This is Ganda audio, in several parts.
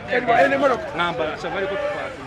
ngamba safari ko tupati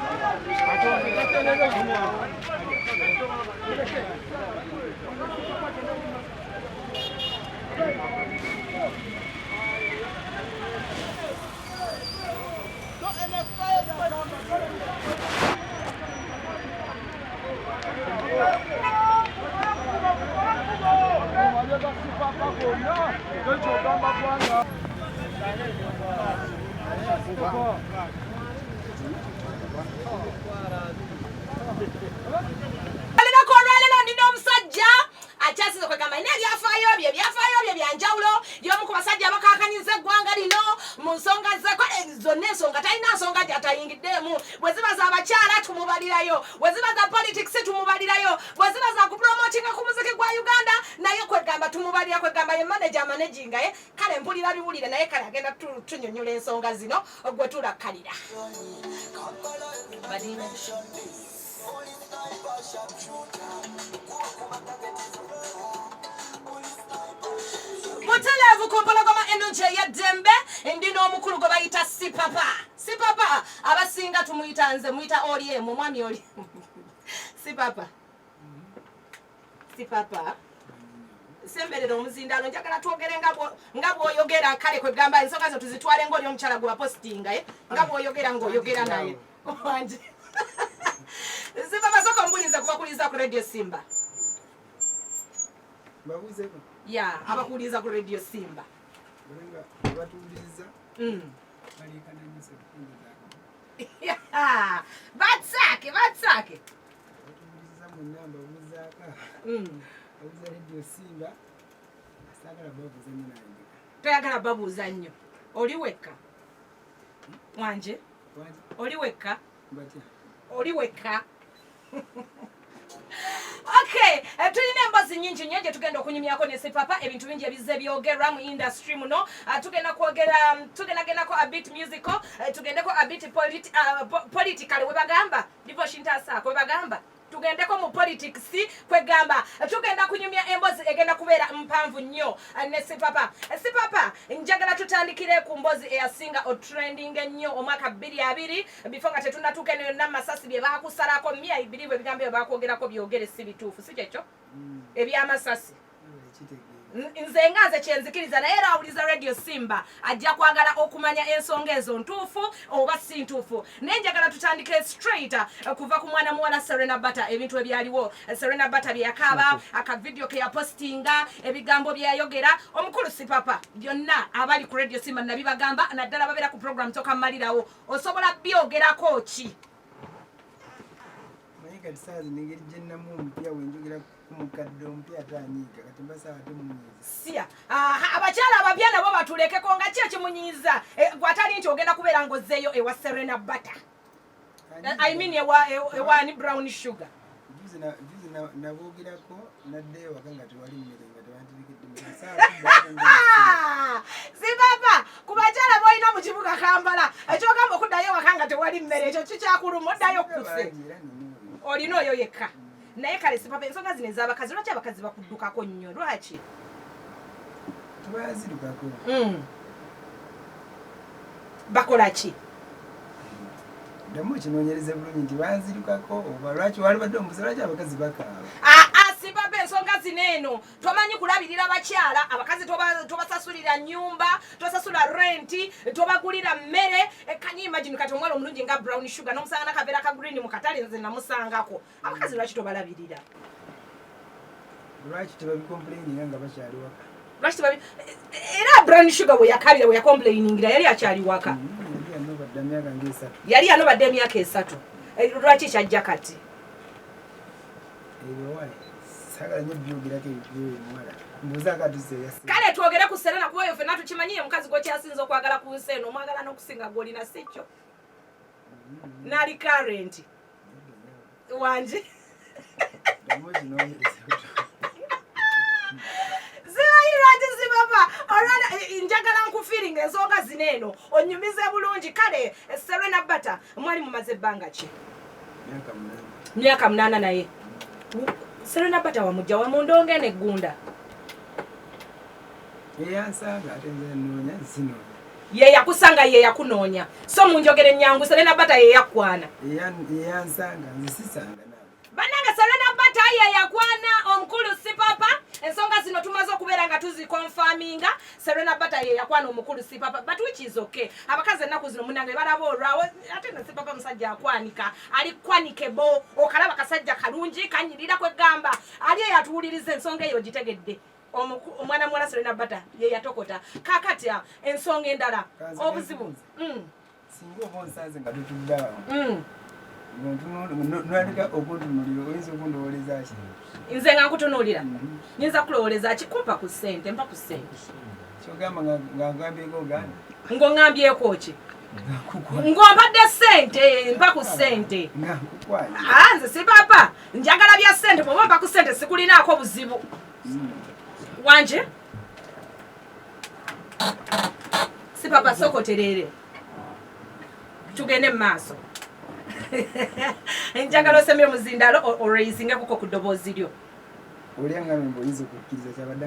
achasize kwa kama ine byafayo byanjawulo byomu ku basajja abakakanyiza eggwanga lino mu nsonga zeko zonna ensonga talina nsonga gyatayingiddemu bwe ziba za bakyala tumubalirayo bwe ziba za politics tumubalirayo bwe ziba za kupromotinga ku muziki gwa Uganda naye kwegamba tumubalira kwegamba ye manager managing ye kale mpulira biwulire naye kale agenda tunyonyola ensonga zino gwe tulakkalira Mutelevu kumpologoma enuje ya dembe ndino omukulu gwe bayita sipapa abasinga tumuyita nze muyita ODM omwami oli sipapa semberero omuzindalo njagala twogere nga bw'oyogera kale kwegamba ensonga zo tuzitwale ng'oli omukyala gwe wapostinga nga bw'oyogera ng'oyogera naye wanje sipapa soko mbuliza kubakuliza ku Radio Simba Babuzeko. Ya, abakuliza ku Radio Simba. Bulenga batuliza. Balikana nise kundi zako. Ya. Batsake. Batuliza mu namba buzaka. Babuza Radio Simba. Asagala babuza nyina yange. Toyagala babuza nnyo. Oli wekka. Wanje. Oli wekka. Batya. Oli wekka. Okay, tulina embazi nyingi nnyo gye tugenda okunyumyako ne sipapa ebintu bingi ebizze byogerwa mu industry muno tugenda kugendako a bit musical tugendeko a bit political we bagamba devotion tasaako we bagamba tugendeko mu politics kwegamba tugenda kunyumya embozi egenda kubeera mpanvu nnyo ne sipapa njagala tutandikire ku mbozi eyasinga trending ennyo omwaka 2020 before nga tetunnatuuka eno yonna masasi bye baakusalako 200 bwe bigambo bye baakwogerako byogere si bituufu si kyekyo ebyamasasi nze ngaze kyenzikiriza naye era awuliza Radio Simba ajja kwagala okumanya ensonga ezo ntuufu oba si ntuufu naye njagala tutandike straight kuva ku mwana muwala Serena Butter ebintu ebyaliwo Serena Butter bye yakaba akavidiyo ke yapostinga ebigambo bye yayogera omukulu sipapa byonna abali ku Radio Simba nabibagamba naddala babeera ku program toka malirawo osobola byogerako ki kati saazi nengeri gyennamu omupya wenjogera ku mukadde omupya atanyiika kati mbasaba temunyiiza siya abakyala abapya nabo batulekeko nga ki ekimunyiiza gwatali nti ogenda kubeera ng'ozzeeyo ewa Serena Butter I mean ewani brown sugar juzi naboogerako nadde ewaka nga tewali mmere nga tewanterekedde sipapa ku bakyala boolina mu kibuga Kampala ekyogamba okuddayo ewaka nga tewali mmere ekyo kikyakuluma oddayo kuse olina oyo yekka naye kale sipapa ensonga zino ez'abakazi lwaki abakazi bakuddukako nnyo lwaki tebazirukako bakola ki ddamu ekinoonyereze bulungi nti banzirukako oba lwaki walibadde omubuza lwaki abakazi bakaaba sipapa ensonga zino eno tomanyi kulabirira bakyala abakazi tobasasulira nnyumba tosasula renti tobagulira mmere kanyi imagine kati omwala omulungi nga brown sugar n'omusanga n'akaveera ka green mu katale nze namusangako abakazi lwaki tobalabirira lwaki tebabicomplaininga nga bakyali waka lwaki era brown sugar bwe yakabira bwe yakomplainingira yali akyali waka yali anobadde emyaka 3 lwaki kyajja kati kale twogere ku Serena kuba yo ffenna tukimanyiye mukazi gw'okyasinza okwagala ku nsi eno omwagala n'okusinga gw'olina si kyo nali current wanje njagala nkufeeling ensonga zino eno onyumize bulungi kale Serena Butter mwali mumaze ebbanga ki myaka 8 naye Serena Butter wamujja wamundonge neggunda eyansanga ate nze noonya zino ye yakusanga ye yakunoonya so munjogere nyangu Serena Bata ye yakwana yansanga nzisisanga nawe bananga Serena Bata ye yakwana omukulu Sipapa ensonga zino tumaze okubeera nga tuzikonfaminga Serena Bata ye yakwana omukulu Sipapa but which is okay abakazi ennaku zino munange balaba olwawo ate ne Sipapa musajja akwanika ali kwanikebo okalaba kasajja kalungi kanyirira kwegamba ali yatuwuliriza ensonga eyo gitegedde omwana mwala Serena Bata ye yatokota kakati ensonga endala obuzibu singo bonsaze nga tutudda nalika okuntunulira oyinza okundowoleza ki nze nga nkutunuulira nyinza kulowoleza ki kumpa ku ssente mpa ku ssente kyogamba nga ngambyeko oganda ng'oŋŋambyeko ki ng'ompadde ssente mpa ku ssente nze Sipapa njagala bya ssente bw'oba mpa ku ssente sikulinaako buzibu wanje Sipapa sokoterere tugende mu maaso njagala osemye omuzindalo oraisinge kuko ku ddoboozi lyo olyangambe mboyinza okukkiriza kyabadde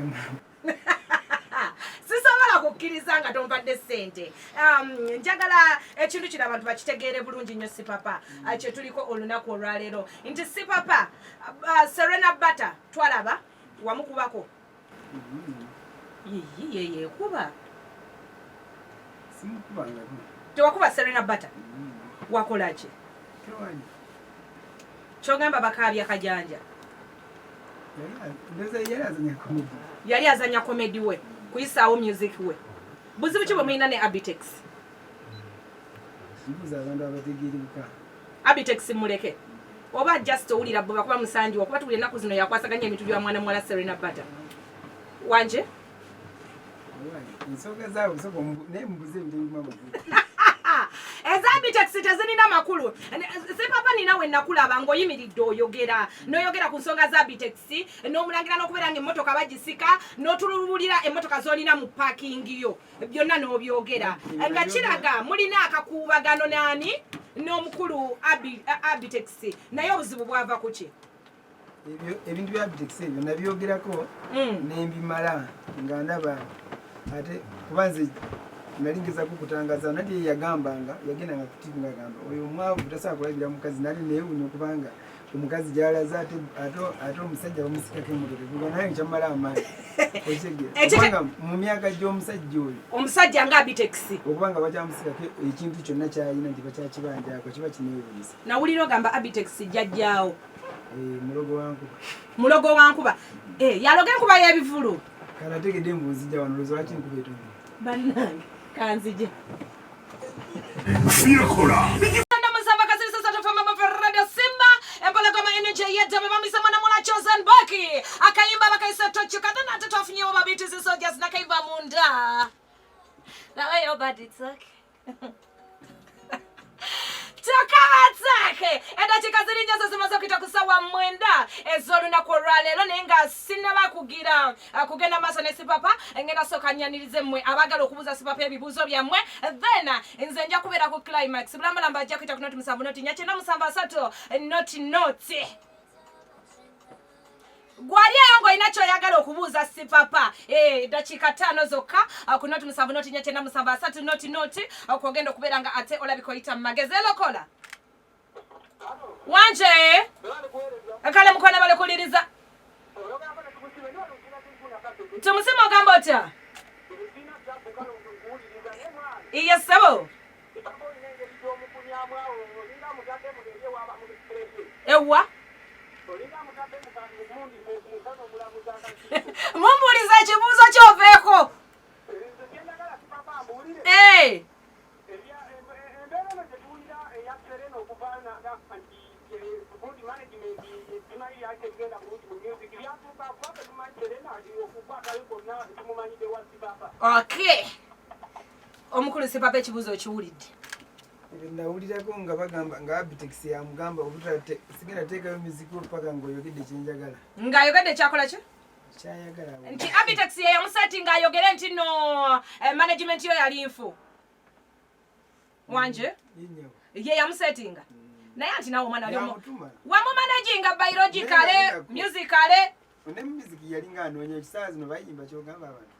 sisobola kukkiriza nga tompadde ssente njagala ekintu kino abantu bakitegeere bulungi nnyo Sipapa kye tuliko olunaku olwaleero nti Sipapa Serena Bata twalaba wamukubako yekuba simukubangako tewakuba Serena Bata wakola ki kyogamba bakaabya kajanja yali azanya komedi we kuyisaawo music we buzibu ki bwe mulina ne Abitex Abitex muleke oba just owulira bwe bakuba musanji wakuba tuwulira ennaku zino yakwasaganya ebitu bya mwana mwala Serena Bata wanje ensonga zaabwe naye mubuze ebintu Abitex tezirina makulu Sipapa nina we nakulaba ng'oyimiridde oyogera n'oyogera ku nsonga za Abitex n'omulangira n'okubeera ng'emmotoka bagisika n'otulubulira emmotoka z'olina mu paakingi yo byonna n'obyogera nga kiraga mulina akakuubagano nani n'omukulu Abitex naye obuzibu bwava ku ki ebintu bya Abitex ebyo nabyogerako n'embimala nga ndaba ate kubanze nalingizako kutangaza nati yagambanga yagenda nga kutivu ngagamba oyo omwavu tasobola kulabira mukazi nali neewunya okubanga omukazi gyalaza ate omusajja bamusikako emmotoka kuba naye nkyamala amaanyi okubanga mu myaka gy'omusajja oyo omusajja nga Abitex okubanga bakyamusikako ekintu kyonna kyalina nti bakyakibanjako kiba kineewunyisa nawulira ogamba Abitex jjajjaawo mulogo wankuba yaloga enkuba y'ebivulu kale ategedde mbunzijja wano olowooza lwaki enkuba etonda bannange kanzije Simba empologoma energy yedde bamisa mwana mula chosen baki akayimba bakaisa tochu kadana atatu afunyewo mabiti soldiers nakaiva munda nawe yo bad it's okay Takamatake edakika ziri nyazo zimaze okuyita ku ssaawa 9 ez'olunaku olwaleero naye nga sinnaba kugira kugenda maaso ne Sipapa ngenda sooka nnyanirize mmwe abaagala okubuuza Sipapa ebibuuzo byammwe then nze nja kubeera ku climax bulambalamba ajja kuyita ku noti 7 noti 4 noti gwaliyo ng'olina ky'oyagala okubuuza Sipapa dakiika 5 zokka ku noti 7 noti 4 noti okugenda okubeera nga ate olabika oyita mu magezi elokola wanje kale mukwana balekuliriza tumusima ogamba otya iye ssebo ewa mumbuliza ekibuuzo kyoveeko okay omukulu Sipapa ekibuuzo okiwulidde nawulirako nga bagamba nga Abitex yamugamba obutate sigenda teekayo miziko paka ng'oyogedde kyenjagala ng'ayogedde kyakola ki kyayagala nti Abitex ye yamusati ng'ayogere nti no management yo yali nfu wanje ye yamusetinga naye anti nawe omwana wamumanaginga biologically musically ne music yali ng'anoonya ekisaawa zino bayimba kyogamba abantu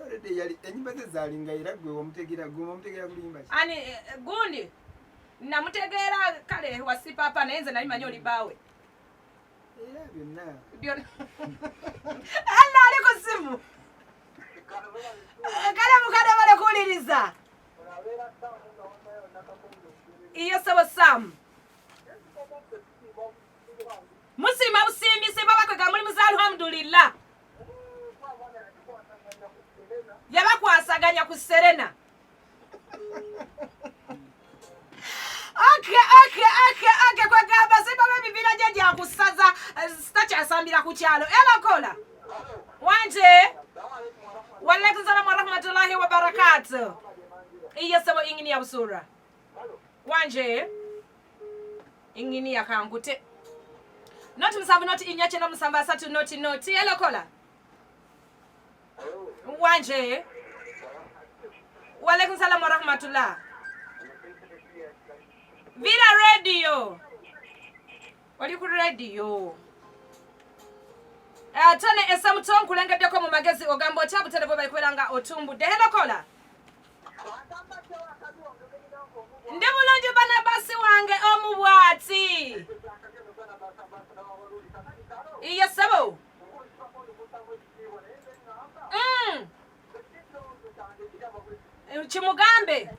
Already yali enyimba ze zalinga era gwe omutegera kulimba ki? Ani gundi namutegeera kale wasipapa naye nze nali manyi olibaawe. Era byonna. Alla ali ku simu. Kale mukade bale kuwuliriza. Iyo sabo Sam. Musima busimbise babakwega muri muza alhamdulillah. Yabakwasaganya ku Serena. Okay, kwa gamba siba bibira jeje akusaza stacha asambira ku kyalo. Ela kola. Wanje. Wa alaikum salaam wa rahmatullahi wa barakatuh. Iya sabo ingini ya busura. Wanje. Ingini ya kangute. Not musabu not inyache na musamba satu not. Ela kola. Wanje. Wa alaikum salaam wa rahmatullah. Vira radio. Oli ku radio. Tone esamuton kulengedde ko mu magezi ogambo chabu televo bayikwelanga otumbu. De hello kola. Ndi bulungi bana basi wange omubwati. Iya sabo. Chimugambe.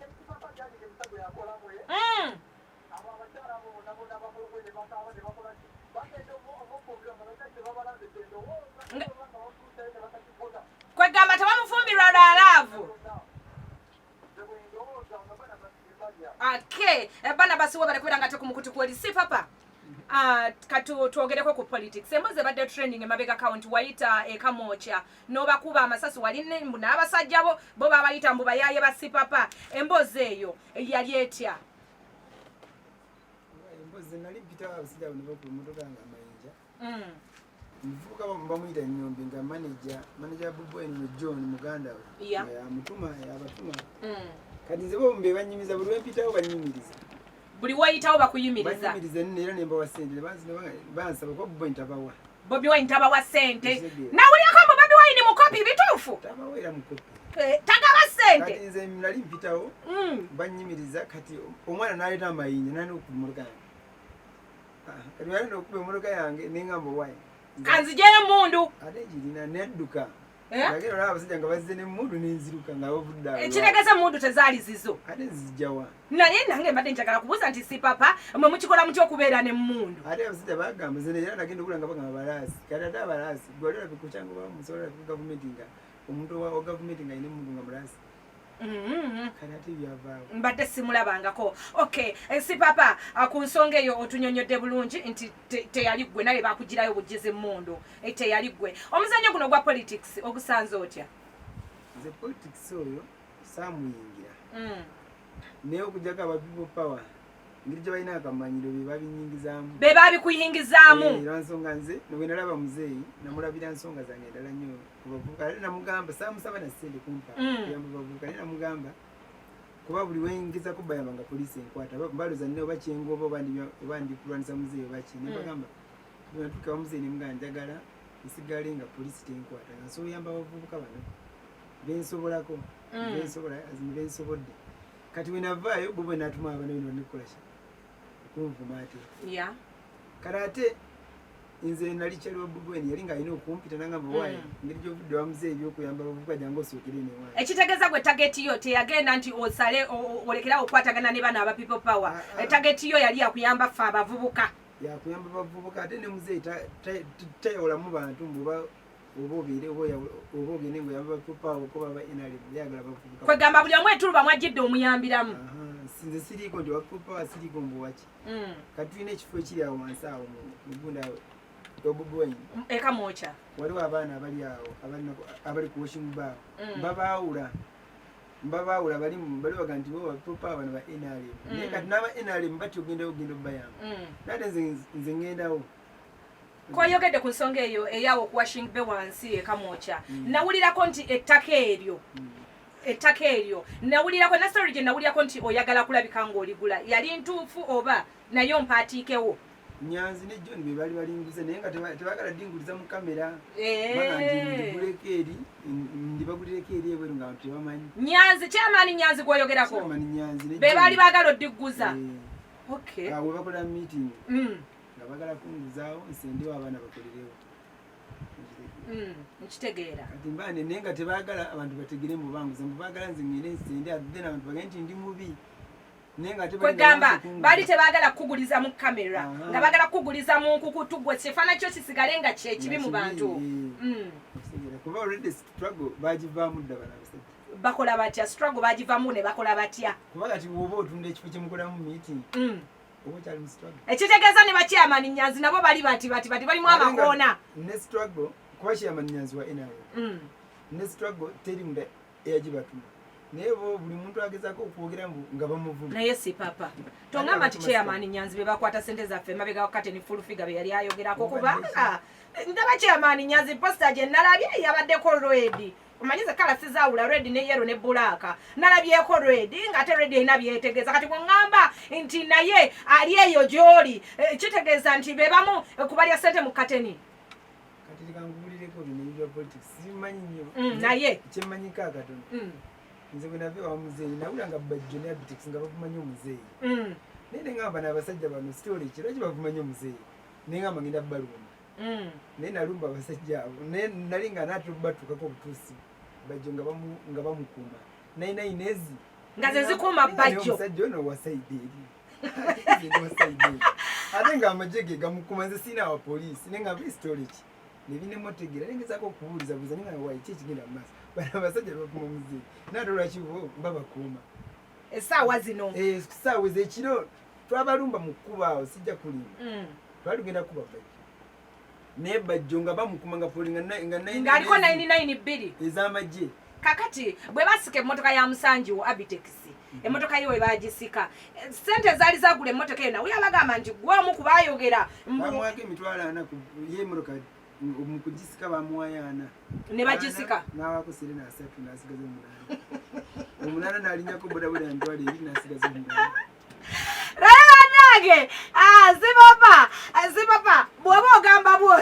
Kwa gamba tabamufumbirwa lalavu. Okay, bana basi wo balikwera ngate kumukutu kweli si papa. Katu tuogereko ku politics. Emboze badde training emabega account waita ekamocha. No bakuba amasasi waline mbuna abasajja bo babayita mbuba yaye basi papa. Emboze eyo yali etya. Emboze nali mpita abasajja bano ku motoka nga mayinja. Mvuka bamuyita Nyombi nga manager Bubu eno John muganda we. Yeah. Mutuma abatuma. Kati nze bo mbe banyimiza buli mpitawo banyimiriza. Buli wayitawo bakuyimiriza. Banyimiriza nera nemba wa sente bansaba ko Bobi Wine tabawa. Bobi Wine tabawa sente. Na uli akambo Bobi Wine mukopi bitufu. Tabawera mukopi. Tagaba sente. Kati nze nali mpitawo banyimiriza kati omwana naleta amayinja nani okumuluka. Kati nali okumuloka yange ningambo wayi. Kanzijeyo mundu. Ate jirina nedduka. Lagero laba sijja nga bazze ne mundu ninziruka nga obudda. Ekiregeze mundu tezaali zizo. Ate zijjawa. Naye nange mbadde njagala kubuuza nti si papa mwe mukikola mutya okubeera ne mundu. Ate abasajja bagamba zene era nagenda okulanga bagamba balaasi. Kati ate abalaasi gwalira bikuchango bamusobola ku gavumenti nga omuntu wa gavumenti nga ine mundu nga mulaasi. Kati ate byavaawo. Mbadde simulabangako. Okay, si papa ku nsonga eyo otunyonyodde bulungi nti teyali gwe naye bakugirayo bugize mundu. Teyali gwe. Omuzannyo guno gwa politics ogusanze otya? Nze politics oyo saamuyingira. Naye okujjako aba people power ngiri gye balina akamanyiro be babinyingizaamu. Be babikuyingizaamu. Lwansonga nze bwe nalaba muzeeyi namulabira nsonga zange endala nnyo ku bavubuka. Ate namugamba saamusaba na ssente kumpa kuyamba bavubuka. Naye namugamba kuba buli wengezako bayamba nga poliisi enkwata mbaloza nne oba kyengoba oba ndi kulwanisa muzeeyi oba ki. Nebagamba natuuka bamuzeeyi nemugamba njagala nsigale nga poliisi tenkwata nga nsobola oyamba abavubuka bano bensobolako bensobodde. Kati wenavaayo bo bwe natuma abana bino nekola ki okunvuma ate. Kati ate nze nali kyali wa Bobi Wine yali ng'alina okumpita nangamba waayi ngeri gy'ovudde wamuzeeyi ebyokuyamba abavubuka jangu osookere newaani. Ekitegeeza gwe tageti yo teyagenda nti osale olekerawo okukwatagana ne bano aba people power. Tageti yo yali yakuyamba ffe abavubuka. Yakuyamba abavubuka ate ne muzeeyi tayawulamu bantu mbuba oba obeere oba ogende ng'oyamba people power kuba aba NRM yagala abavubuka. Kwegamba buli omu etuluba mwajjidde omuyambiramu. Nze siriiko nti wa people power siriiko mbuwaki. Kati tulina ekifo ekiri awo wansi awo mu gunda Bobi Wine. Ekamocha. Waliwo abaana abali awo abali ku washing bar. Mbabaawula bali baga nti bo people power bano ba NRM. Naye kati n'aba NRM bati ogenda bayamba. Nate nze ngendawo. Koyogedde ku nsonga eyo eyawo okuwashing be wansi ekamocha. Nawulirako nti ettaka eryo nawulirako na story gye nawulirako nti oyagala kulabika ng'oligula yali ntuufu oba nayo mpaatiikewo. Nyanzi ne John be bali balinguze naye nga tebagala dinguliza mu kamera. Eh. Baga ndiguleko eri ndibagulireko eri ebweru nga tebamanyi. Nyanzi chairman Nyanzi gwoyogerako. Chairman Nyanzi ne be bali bagala oddiguza. Okay. Awo bakola meeting. Nga bagala kunguzaawo nsende w'abaana bakolerewo. Nkitegeera. Kati mbane nenga tebagala abantu bategere mu banguza mbagala nze ngire nsende adena abantu bagenti ndi mubi. Nenga kwegamba bali tebagala kuguliza mu kamera nga bagala kuguliza mu nkukutu gwe kifana kyo kisigale nga kye kibi mu bantu. Kuba already struggle bagivamu ddabala basajja. Bakola batya struggle bagivamu ne bakola batya. Kuba kati woba otunde ekifo kye mukola mu meeting. Obo kyali mu struggle. Ekitegeeza ne bachairman Nyanzi nabo bali bati bali mu amakoona. Ne struggle kuba chairman Nyanzi wa NRM. Ne struggle teri munda eyagibatuma. Nebo buli muntu agezako okwogera nga bamuvuga. Naye si papa. Tongamba ti chairman Nyanzi be bakwata sente zaffe mabega wakati ni full figure be yali ayogerako kubanga ndaba chairman Nyanzi poster je nalabye yabaddeko red. Omanyize kala sizaawula red ne yellow ne black. Nalabyeko red nga ate red ina byetegeeza kati ngamba nti naye ali eyo gyoli kitegeeza nti be bamu kubalya sente mu kateni. Kati likangulireko bino politics. Simanyi nnyo. Naye kyemmanyika akatono. Nze bwe nave wa muzeeyi nawula nga bajjo ne abitics nga bavumanyi omuzeeyi. Naye ngamba n'abasajja bano story kiro kibavumanyi omuzeeyi. Naye ngamba ngenda balumba. Naye nalumba abasajja abo. Naye nali nga naatubatukako obutuusi. Bajjo nga bamukuuma. Naye inezi. Nga ze zikuuma bajjo. Omusajja ono wasaidi eri. Ate nga amagye ge gamukuuma nze siina wa poliisi. Naye ngamba story ki. Nebinemotegera nengezako okubuuliza buuza ninga wayi ki ekigenda mu maaso. Bano abasajja bakuma omuzeeyi. Naate olwakibo babakuuma. Essaawa zino. Essaawa ez'ekiro twabalumba mu kkuba awo sijja kulima. Twalugenda kuba bajjo. Naye bajjo nga bamukuma nga poli ng'aliko 99 ez'amagye. Kakati bwe basika emmotoka ya Musanjiwo Abitex. Emmotoka yiwe bagisika. Sente zaali zagula emmotoka eno. Nawe yabagamba nti gwamu kubayogera. Bamwaka emitwalo 4 ku y'emmotoka. Mukujisika bamuwayana ne bagisika nawako sire na 3 nasigaza omunana nalinyako bodaboda ntwale eri nasigaza omunana Zibaba bwoba ogamba bwo